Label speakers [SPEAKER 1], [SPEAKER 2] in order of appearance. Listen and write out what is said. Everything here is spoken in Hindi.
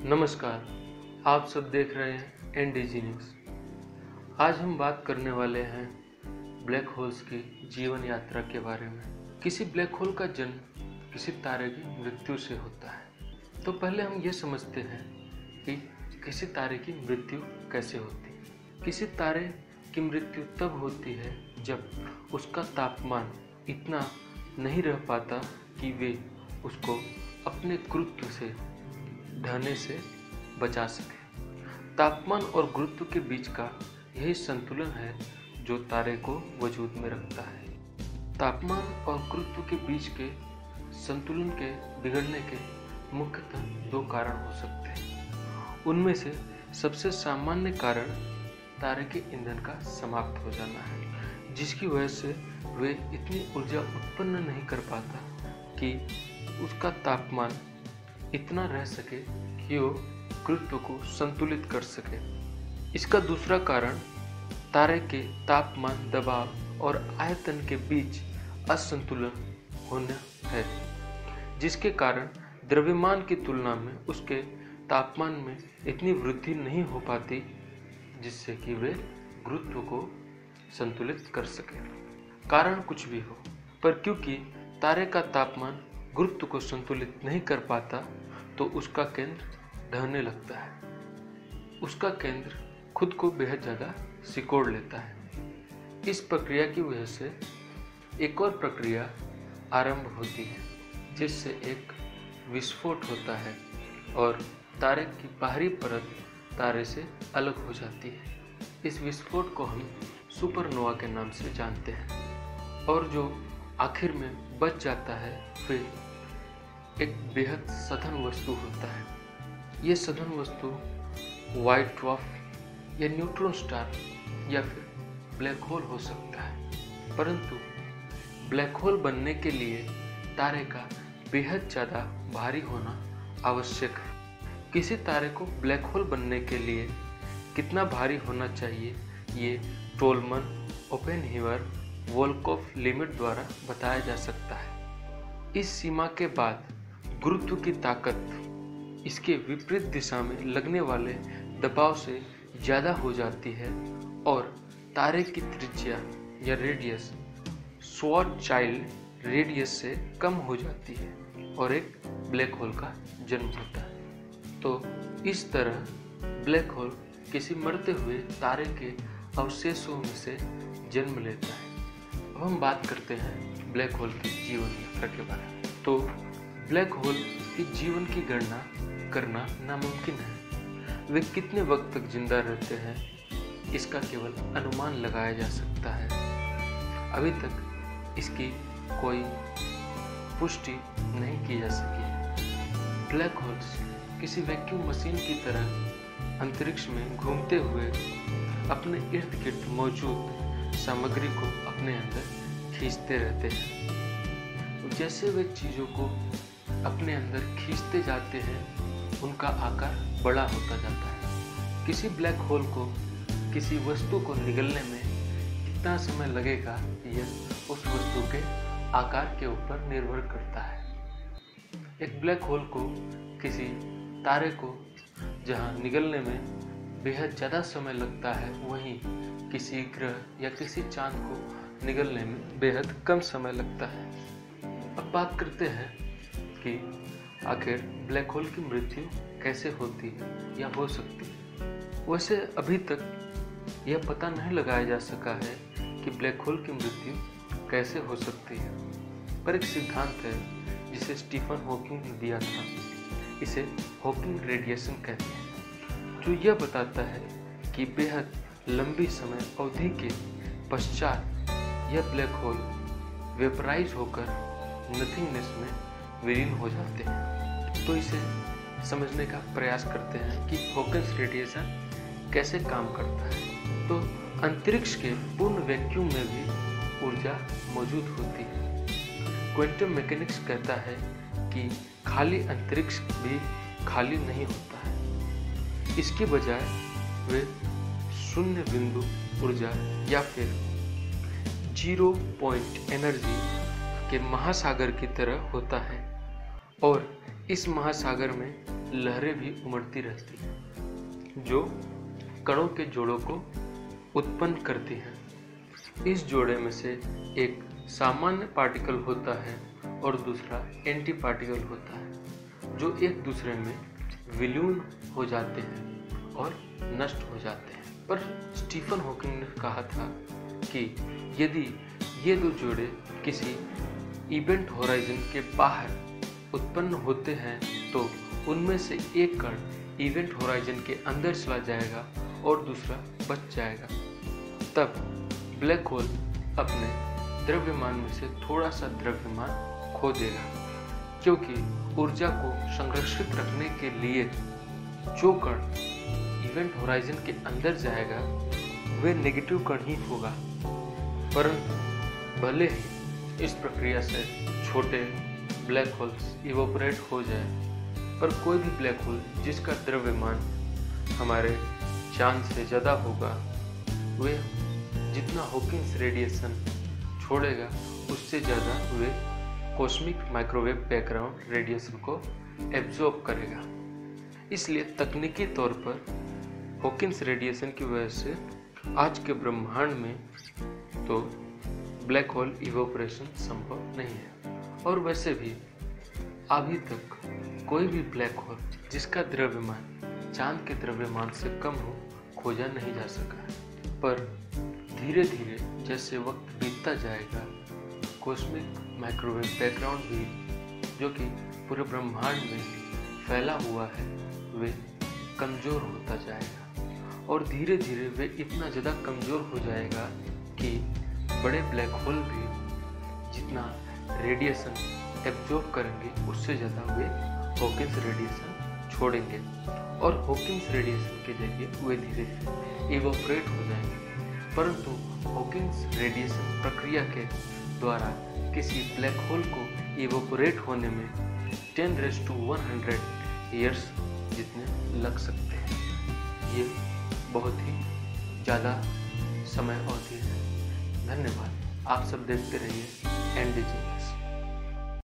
[SPEAKER 1] नमस्कार, आप सब देख रहे हैं एनडीजी न्यूज़। आज हम बात करने वाले हैं ब्लैक होल्स की जीवन यात्रा के बारे में। किसी ब्लैक होल का जन्म किसी तारे की मृत्यु से होता है। तो पहले हम ये समझते हैं कि किसी तारे की मृत्यु कैसे होती है। किसी तारे की मृत्यु तब होती है जब उसका तापमान इतना नहीं रह पाता कि वे उसको अपने गुरुत्व से ढहने से बचा सके। तापमान और गुरुत्व के बीच का यही संतुलन है जो तारे को वजूद में रखता है। तापमान और गुरुत्व के बीच के संतुलन के बिगड़ने के मुख्यतः दो कारण हो सकते हैं। उनमें से सबसे सामान्य कारण तारे के ईंधन का समाप्त हो जाना है, जिसकी वजह से वे इतनी ऊर्जा उत्पन्न नहीं कर पाता कि उसका तापमान इतना रह सके कि वो गुरुत्व को संतुलित कर सके। इसका दूसरा कारण तारे के तापमान, दबाव और आयतन के बीच असंतुलन होना है, जिसके कारण द्रव्यमान की तुलना में उसके तापमान में इतनी वृद्धि नहीं हो पाती जिससे कि वे गुरुत्व को संतुलित कर सके। कारण कुछ भी हो, पर क्योंकि तारे का तापमान गुरुत्व को संतुलित नहीं कर पाता तो उसका केंद्र ढहने लगता है। उसका केंद्र खुद को बेहद ज़्यादा सिकोड़ लेता है। इस प्रक्रिया की वजह से एक और प्रक्रिया आरंभ होती है, जिससे एक विस्फोट होता है और तारे की बाहरी परत तारे से अलग हो जाती है। इस विस्फोट को हम सुपरनोवा के नाम से जानते हैं, और जो आखिर में बच जाता है फिर एक बेहद सघन वस्तु होता है। ये सघन वस्तु व्हाइट ड्वार्फ या न्यूट्रॉन स्टार या फिर ब्लैक होल हो सकता है। परंतु ब्लैक होल बनने के लिए तारे का बेहद ज़्यादा भारी होना आवश्यक है। किसी तारे को ब्लैक होल बनने के लिए कितना भारी होना चाहिए, ये टोलमन, ओपेनहीवर, वोल्कोफ लिमिट द्वारा बताया जा सकता है। इस सीमा के बाद गुरुत्व की ताकत इसके विपरीत दिशा में लगने वाले दबाव से ज़्यादा हो जाती है और तारे की त्रिज्या या रेडियस श्वार्ज़चाइल्ड रेडियस से कम हो जाती है और एक ब्लैक होल का जन्म होता है। तो इस तरह ब्लैक होल किसी मरते हुए तारे के अवशेषों में से जन्म लेता है। अब हम बात करते हैं ब्लैक होल की जीवन यात्रा के बारे में। तो ब्लैक होल के जीवन की गणना करना नामुमकिन है। वे कितने वक्त तक जिंदा रहते हैं, इसका केवल अनुमान लगाया जा सकता है। अभी तक इसकी कोई पुष्टि नहीं की जा सकी है। ब्लैक होल्स किसी वैक्यूम मशीन की तरह अंतरिक्ष में घूमते हुए अपने इर्द गिर्द मौजूद सामग्री को अपने अंदर खींचते रहते हैं। जैसे वे चीज़ों को अपने अंदर खींचते जाते हैं, उनका आकार बड़ा होता जाता है। किसी ब्लैक होल को, किसी वस्तु को निगलने में कितना समय लगेगा, यह उस वस्तु के आकार के ऊपर निर्भर करता है। एक ब्लैक होल को, किसी तारे को जहां निगलने में बेहद ज़्यादा समय लगता है, वहीं किसी ग्रह या किसी चांद को निगलने में बेहद कम समय लगता है। अब बात करते हैं कि आखिर ब्लैक होल की मृत्यु कैसे होती है या हो सकती है। वैसे अभी तक यह पता नहीं लगाया जा सका है कि ब्लैक होल की मृत्यु कैसे हो सकती है, पर एक सिद्धांत है जिसे स्टीफन हॉकिंग ने दिया था। इसे हॉकिंग रेडिएशन कहते हैं, जो यह बताता है कि बेहद लंबी समय अवधि के पश्चात यह ब्लैक होल वेपराइज होकर नथिंगनेस में विलीन हो जाते हैं। तो इसे समझने का प्रयास करते हैं कि हॉकिंग्स रेडिएशन कैसे काम करता है। तो अंतरिक्ष के पूर्ण वैक्यूम में भी ऊर्जा मौजूद होती है। क्वांटम मैकेनिक्स कहता है कि खाली अंतरिक्ष भी खाली नहीं होता है। इसके बजाय वे शून्य बिंदु ऊर्जा या फिर 0 पॉइंट एनर्जी के महासागर की तरह होता है, और इस महासागर में लहरें भी उमड़ती रहती हैं जो कणों के जोड़ों को उत्पन्न करती हैं। इस जोड़े में से एक सामान्य पार्टिकल होता है और दूसरा एंटी पार्टिकल होता है जो एक दूसरे में विलीन हो जाते हैं और नष्ट हो जाते हैं। पर स्टीफन हॉकिंग ने कहा था कि यदि ये दो जोड़े किसी इवेंट होराइजन के बाहर उत्पन्न होते हैं तो उनमें से एक कण इवेंट होराइजन के अंदर चला जाएगा और दूसरा बच जाएगा। तब ब्लैक होल अपने द्रव्यमान में से थोड़ा सा द्रव्यमान खो देगा, क्योंकि ऊर्जा को संरक्षित रखने के लिए जो कण इवेंट होराइजन के अंदर जाएगा वह नेगेटिव कण ही होगा। परंतु भले ही इस प्रक्रिया से छोटे ब्लैक होल्स इवोपरेट हो जाए, पर कोई भी ब्लैक होल जिसका द्रव्यमान हमारे चांद से ज़्यादा होगा वे जितना हॉकिंग्स रेडिएशन छोड़ेगा उससे ज़्यादा वे कॉस्मिक माइक्रोवेव बैकग्राउंड रेडिएशन को एब्जॉर्ब करेगा। इसलिए तकनीकी तौर पर हॉकिंग्स रेडिएशन की वजह से आज के ब्रह्मांड में तो ब्लैक होल इवोपरेशन संभव नहीं है। और वैसे भी अभी तक कोई भी ब्लैक होल जिसका द्रव्यमान चांद के द्रव्यमान से कम हो खोजा नहीं जा सका है। पर धीरे धीरे जैसे वक्त बीतता जाएगा कॉस्मिक माइक्रोवेव बैकग्राउंड भी जो कि पूरे ब्रह्मांड में फैला हुआ है वे कमज़ोर होता जाएगा और धीरे धीरे वे इतना ज़्यादा कमज़ोर हो जाएगा कि बड़े ब्लैक होल भी जितना रेडिएशन एब्जॉर्ब करेंगे उससे ज़्यादा वे हॉकिंग्स रेडिएशन छोड़ेंगे और हॉकिंग्स रेडिएशन के जरिए वे धीरे धीरे इवोपरेट हो जाएंगे। परंतु हॉकिंग्स रेडिएशन प्रक्रिया के द्वारा किसी ब्लैक होल को इवोपरेट होने में 10⁻100 ईयर्स जितने लग सकते हैं। ये बहुत ही ज़्यादा समय अवधि है। धन्यवाद। आप सब देखते रहिए एनडीजी।